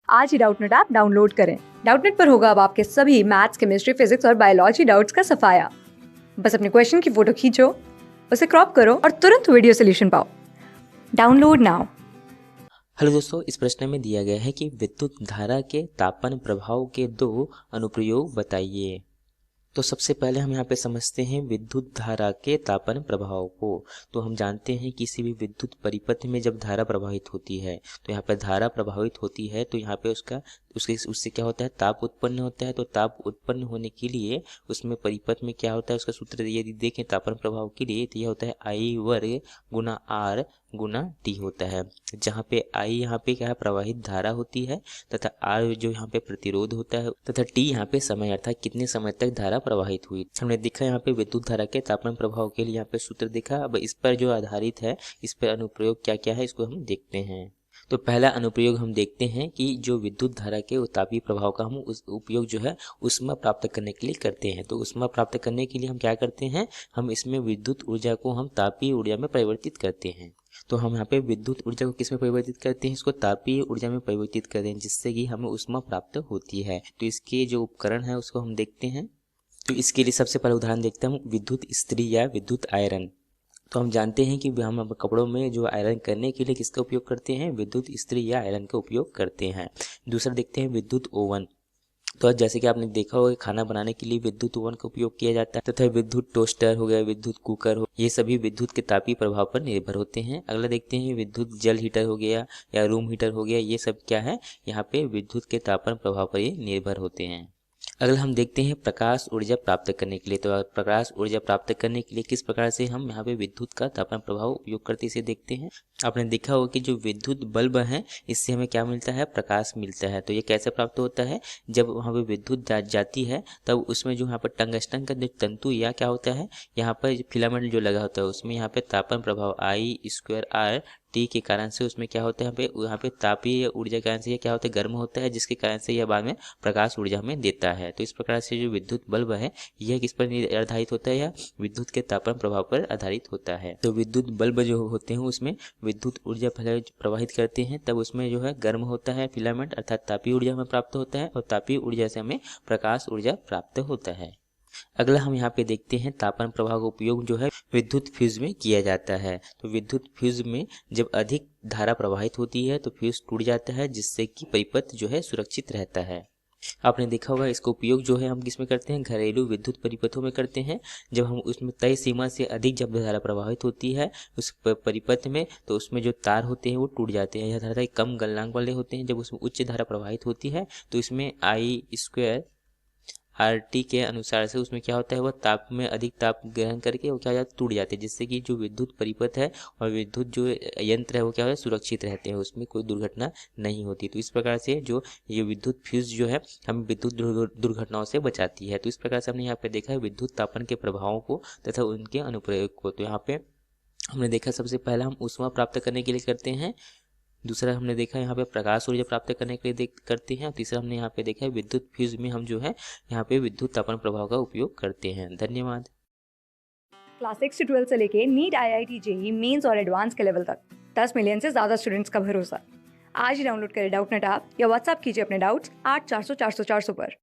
आज ही Doubtnut app download करें। Doubtnut पर होगा अब आपके सभी मैथ्स, केमिस्ट्री, फिजिक्स और बायोलॉजी डाउट्स का सफाया। बस अपने क्वेश्चन की फोटो खींचो, उसे क्रॉप करो और तुरंत वीडियो सोल्यूशन पाओ। Download now. हेलो दोस्तों, इस प्रश्न में दिया गया है कि विद्युत धारा के तापन प्रभाव के दो अनुप्रयोग बताइए। तो सबसे पहले हम यहाँ पे समझते हैं विद्युत धारा के तापन प्रभाव को। तो हम जानते हैं किसी भी विद्युत परिपथ में जब धारा प्रवाहित होती है तो यहाँ पे धारा प्रभावित होती है तो यहाँ पे उससे क्या होता है, ताप उत्पन्न होता है। तो ताप उत्पन्न होने के लिए उसमें परिपथ में क्या होता है, उसका सूत्र यदि देखें तापन प्रभाव के लिए तो यह होता है I वर्ग गुना R गुना T होता है, जहाँ पे I यहाँ पे क्या है, प्रवाहित धारा होती है, तथा R जो यहाँ पे प्रतिरोध होता है, तथा T यहाँ पे समय अर्थात कितने समय तक धारा प्रवाहित हुई। हमने देखा यहाँ पे विद्युत धारा के तापन प्रभाव के लिए यहाँ पे सूत्र देखा। अब इस पर जो आधारित है, इस पर अनुप्रयोग क्या क्या है इसको हम देखते हैं। तो पहला अनुप्रयोग हम देखते हैं कि जो विद्युत धारा के तापीय प्रभाव का हम उस उपयोग जो है ऊष्मा प्राप्त करने के लिए करते हैं। तो ऊष्मा प्राप्त करने के लिए हम क्या करते हैं, हम इसमें विद्युत ऊर्जा को हम तापीय ऊर्जा में परिवर्तित करते हैं। तो हम यहाँ पे विद्युत ऊर्जा को किस में परिवर्तित करते हैं, इसको तापीय ऊर्जा में परिवर्तित करते हैं, जिससे कि हमें ऊष्मा प्राप्त होती है। तो इसके जो उपकरण है उसको हम देखते हैं। तो इसके लिए सबसे पहले उदाहरण देखते हैं विद्युत इस्त्री या विद्युत आयरन। तो हम जानते हैं कि हम कपड़ों में जो आयरन करने के लिए किसका उपयोग करते हैं, विद्युत इस्त्री या आयरन का उपयोग करते हैं। दूसरा देखते हैं विद्युत ओवन। तो जैसे कि आपने देखा होगा खाना बनाने के लिए विद्युत ओवन का उपयोग किया जाता है, तथा विद्युत टोस्टर हो गया, विद्युत कुकर हो, ये सभी विद्युत के तापीय प्रभाव पर निर्भर होते हैं। अगला देखते हैं विद्युत जल हीटर हो गया या रूम हीटर हो गया, ये सब क्या है, यहाँ पे विद्युत के तापन प्रभाव पर ये निर्भर होते हैं। अगला हम देखते हैं प्रकाश ऊर्जा प्राप्त करने के लिए। तो प्रकाश ऊर्जा प्राप्त करने के लिए किस प्रकार से हम यहाँ पे विद्युत का तापन प्रभाव उपयोग करते हैं, इसे देखते हैं। आपने देखा होगा कि जो विद्युत बल्ब है इससे हमें क्या मिलता है, प्रकाश मिलता है। तो ये कैसे प्राप्त होता है, जब वहाँ पे विद्युत जाती है तब उसमें जो यहाँ पर टंगस्टन का जो तंतु या क्या होता है, यहाँ पर फिलामेंट जो लगा होता है उसमें यहाँ पे तापन प्रभाव I²R T के कारण से उसमें क्या होता है, यहाँ पे तापीय ऊर्जा के कारण से ये क्या होता है, गर्म होता है, जिसके कारण से यह बाद में प्रकाश ऊर्जा हमें देता है। तो इस प्रकार से जो विद्युत बल्ब है यह किस पर आधारित होता है, या विद्युत के तापन प्रभाव पर आधारित होता है। तो विद्युत बल्ब जो होते हैं उसमें विद्युत ऊर्जा प्रवाहित करते हैं, तब उसमें जो है गर्म होता है फिलामेंट, अर्थात तापीय ऊर्जा हमें प्राप्त होता है, और तापीय ऊर्जा से हमें प्रकाश ऊर्जा प्राप्त होता है। अगला हम यहाँ पे देखते हैं तापन प्रभाव का उपयोग जो है विद्युत फ्यूज में किया जाता है। तो विद्युत फ्यूज में जब अधिक धारा प्रवाहित होती है तो फ्यूज टूट जाता है, जिससे कि परिपथ जो है सुरक्षित रहता है। आपने देखा होगा इसका उपयोग जो है हम किस में करते हैं, घरेलू विद्युत परिपथों में करते हैं। जब हम उसमें तय सीमा से अधिक जब धारा प्रवाहित होती है उस परिपथ में, तो उसमें जो तार होते हैं वो टूट जाते हैं। यह धारा कम गलनांक वाले होते हैं। जब उसमें उच्च धारा प्रवाहित होती है तो इसमें I²RT के अनुसार से उसमें क्या होता है, वह ताप में अधिक ताप ग्रहण करके वो क्या हो जाता है, टूट जाते हैं, जिससे कि जो विद्युत परिपथ है और विद्युत जो यंत्र है वो क्या होता है, सुरक्षित रहते हैं, उसमें कोई दुर्घटना नहीं होती। तो इस प्रकार से जो ये विद्युत फ्यूज जो है हम विद्युत दुर्घटनाओं से बचाती है। तो इस प्रकार से हमने यहाँ पे देखा है विद्युत तापन के प्रभावों को तथा उनके अनुप्रयोग को। तो यहाँ पे हमने देखा सबसे पहला हम ऊष्मा प्राप्त करने के लिए करते हैं, दूसरा हमने देखा यहाँ पे प्रकाश ऊर्जा प्राप्त करने के लिए करते हैं, और तीसरा हमने यहाँ पे देखा है विद्युत फ्यूज में हम जो है यहाँ पे विद्युत तापन प्रभाव का उपयोग करते हैं। धन्यवाद। क्लास 6 से 12 से लेके नीट, IIT, JEE मेंस और एडवांस के लेवल तक 10 मिलियन से ज्यादा स्टूडेंट्स का भरोसा। आज ही डाउनलोड करें डाउटनेट ऐप या व्हाट्सएप कीजिए अपने डाउट्स 8400 400 400 पर।